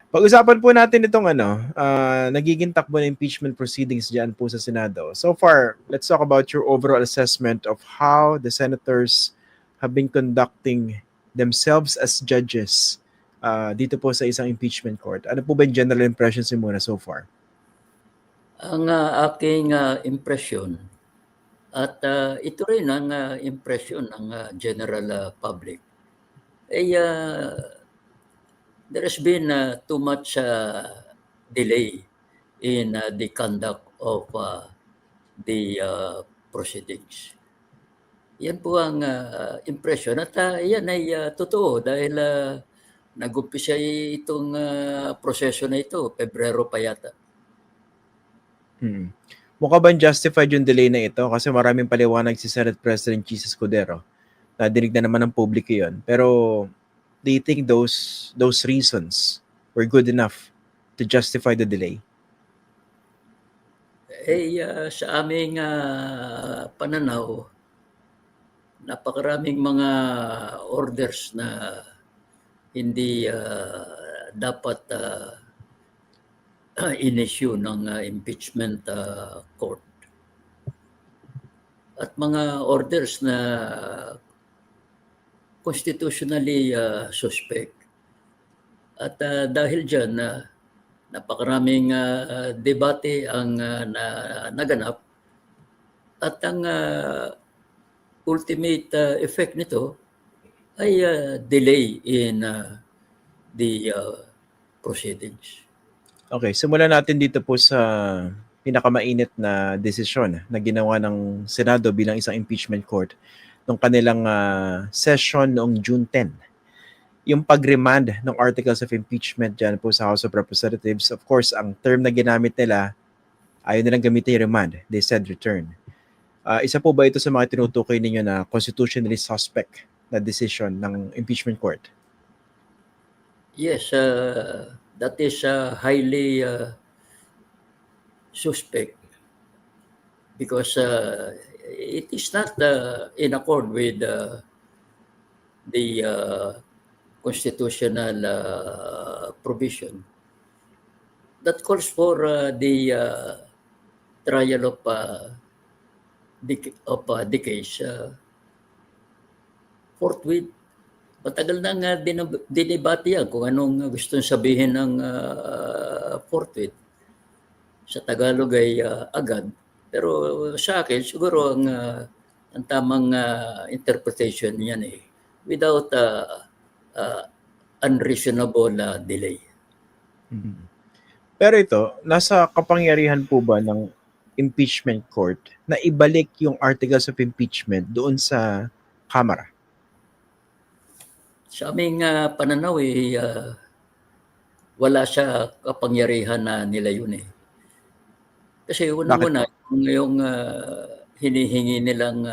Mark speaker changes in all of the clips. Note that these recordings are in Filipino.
Speaker 1: Pag-usapan po natin itong nagiging takbo ng impeachment proceedings diyan po sa Senado. So far, let's talk about your overall assessment of how the senators have been conducting themselves as judges dito po sa isang impeachment court. Ano po ba yung general impressions niyo muna so far?
Speaker 2: Ang aking impresyon at ito rin ang impresyon ng general public ay there has been too much delay in the conduct of the proceedings. Yan po ang impression at yan ay totoo dahil nag-umpisa itong proseso na ito, Pebrero pa yata.
Speaker 1: Mukha bang justified yung delay na ito? Kasi maraming paliwanag si Senate President Jesus Cordero. Nadinig na naman ng publiko yun. Pero do you think those reasons were good enough to justify the delay?
Speaker 2: Sa aming pananaw, napakaraming mga orders na hindi dapat in-issue ng impeachment court. At mga orders na constitutionally suspect. At dahil dyan, napakaraming debate ang naganap at ang ultimate effect nito ay delay in the proceedings.
Speaker 1: Okay, simulan natin dito po sa pinakamainit na desisyon na ginawa ng Senado bilang isang impeachment court nung kanilang session noong June 10. Yung pag-remand ng articles of impeachment dyan po sa House of Representatives. Of course, ang term na ginamit nila, ayaw nilang gamitin yung remand. They said return. Isa po ba ito sa mga tinutukoy ninyo na constitutionally suspect na decision ng impeachment court?
Speaker 2: Yes, that is highly suspect because it is not in accord with the constitutional provision that calls for the trial of the case forthwith. Matagal na nga dinibati yan kung anong gustong sabihin ng forthwith. Sa Tagalog ay agad. Pero sa akin, siguro ang tamang interpretation niyan without unreasonable delay.
Speaker 1: Pero ito, nasa kapangyarihan po ba ng impeachment court na ibalik yung articles of impeachment doon sa Kamara?
Speaker 2: Sa aming pananaw wala siya kapangyarihan na nila yun Kasi unang-una, yung hinihingi nilang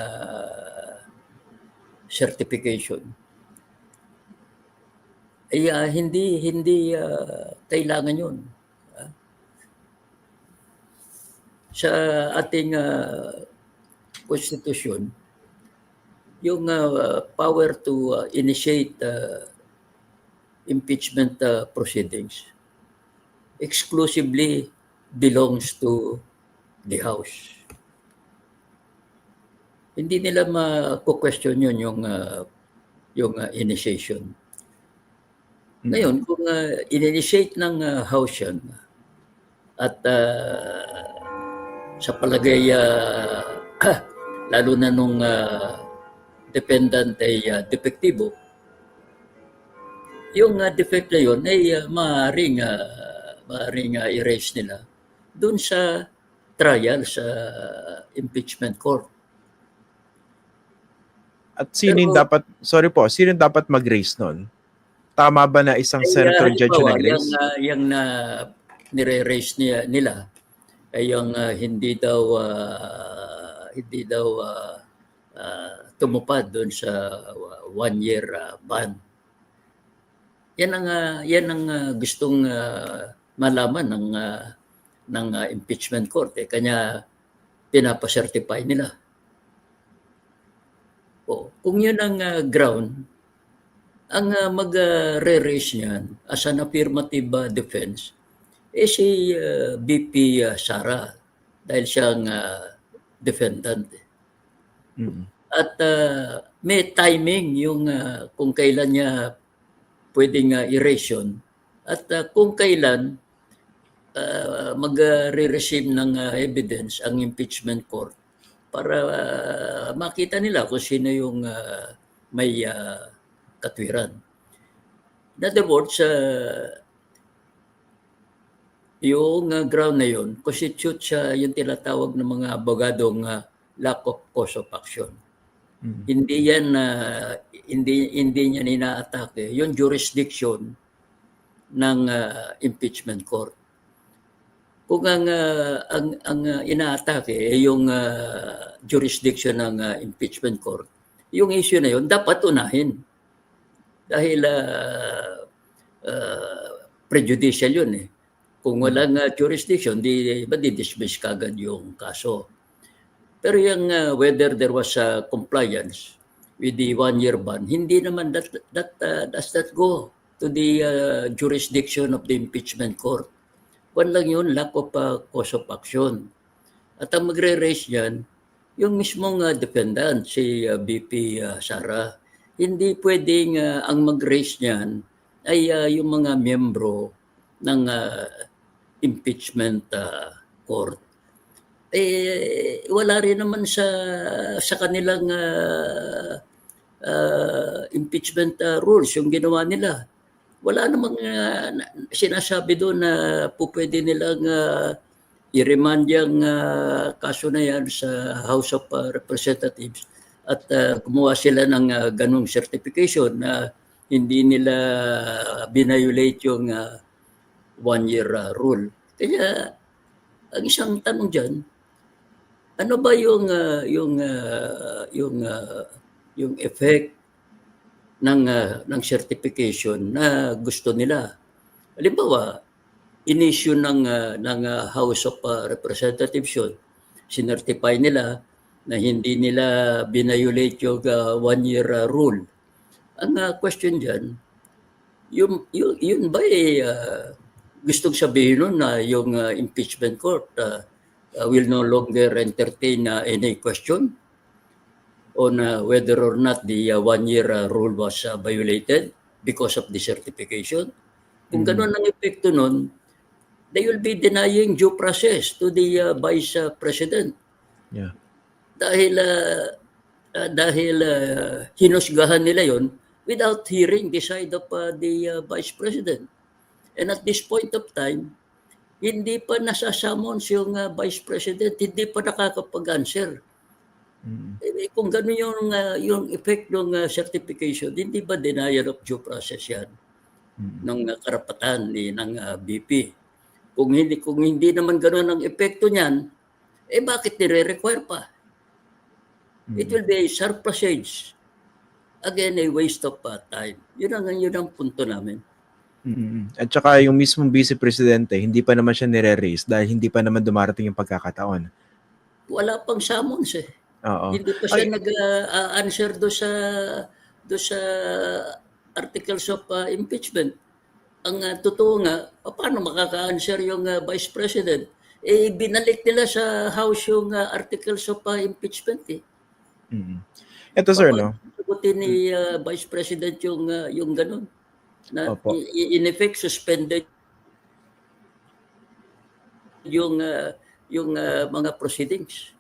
Speaker 2: certification ay hindi kailangan yun. Sa ating konstitusyon, yung power to initiate impeachment proceedings exclusively belongs to the House. Hindi nila ma-question yun yung initiation. Ngayon, kung in-initiate ng House yan at sa palagay lalo na nung dependent ay depektibo, yung defect na yun ay maaaring erase nila doon sa trial sa impeachment court.
Speaker 1: At sino dapat mag-raise nun? Tama ba na isang senator judge yung nag-raise?
Speaker 2: Yung na nire-raise nila ay yung hindi daw tumupad doon sa 1-year ban. Yan ang gustong malaman ng impeachment court kanya pinapa-certify nila. Kung yun ang ground, Ang magre-raise niyan as an affirmative defense si VP Sara dahil siyang defendant.
Speaker 1: Mm.
Speaker 2: At may timing yung kung kailan niya pwedeng i-raise yun at kung kailan magre-receive ng evidence ang impeachment court para makita nila kung sino yung may katwiran. In other words, yung ground na yun constitute siya yung tinatawag ng mga abogadong lack of cause of action. Hindi yan hindi niya inaatake yung jurisdiction ng impeachment court. Kung ang inaatake yung jurisdiction ng impeachment court, yung issue na yun dapat unahin dahil prejudicial yun eh. Kung walang jurisdiction, di-dismiss kagad yung kaso. Pero yung whether there was compliance with the one-year ban, hindi naman does that go to the jurisdiction of the impeachment court. One lang yun, lack of cause of action. At ang magre-raise yan, yung mismong defendant, si VP Sara, hindi pwedeng ang mag-raise niyan ay yung mga miyembro ng impeachment court. Wala rin naman sa kanilang impeachment rules yung ginawa nila. Wala namang sinasabi doon na pwede nilang i-remand yung kaso na yan sa House of Representatives at kumuha sila ng ganung certification na hindi nila binayolate yung one-year rule. Kaya ang isang tanong dyan, ano ba yung effect ng certification na gusto nila? Halimbawa, in-issue ng House of Representatives yun, sinertify nila na hindi nila binayolate yung one-year rule. Ang question dyan, yun ba gustong sabihin nun na yung impeachment court will no longer entertain any question on whether or not the one-year rule was violated because of the certification? Kung ganun ang epekto nun, they will be denying due process to the Vice President.
Speaker 1: Yeah.
Speaker 2: Dahil hinusgahan nila yon without hearing the side of the Vice President. And at this point of time, hindi pa nasasummons yung Vice President, hindi pa nakakapag-answer. Kung gano'n yung effect ng certification, hindi ba denial of due process yan ng karapatan ng BP? Kung hindi naman gano'n ang epekto niyan, bakit nire-require pa? It will be a surplusage. Again, a waste of time. Yun ang punto namin.
Speaker 1: At saka yung mismong Vice Presidente, hindi pa naman siya nire-raise dahil hindi pa naman dumarating yung pagkakataon.
Speaker 2: Wala pang summons eh.
Speaker 1: Oo.
Speaker 2: Hindi pa siya nag-answer do sa articles of impeachment. Ang totoo nga, paano makaka-answer yung Vice President? Binalik nila sa House yung articles of impeachment eh.
Speaker 1: Ito sir, no?
Speaker 2: Sagutin ni Vice President yung ganun. Na
Speaker 1: Opo.
Speaker 2: In effect, suspended yung mga proceedings.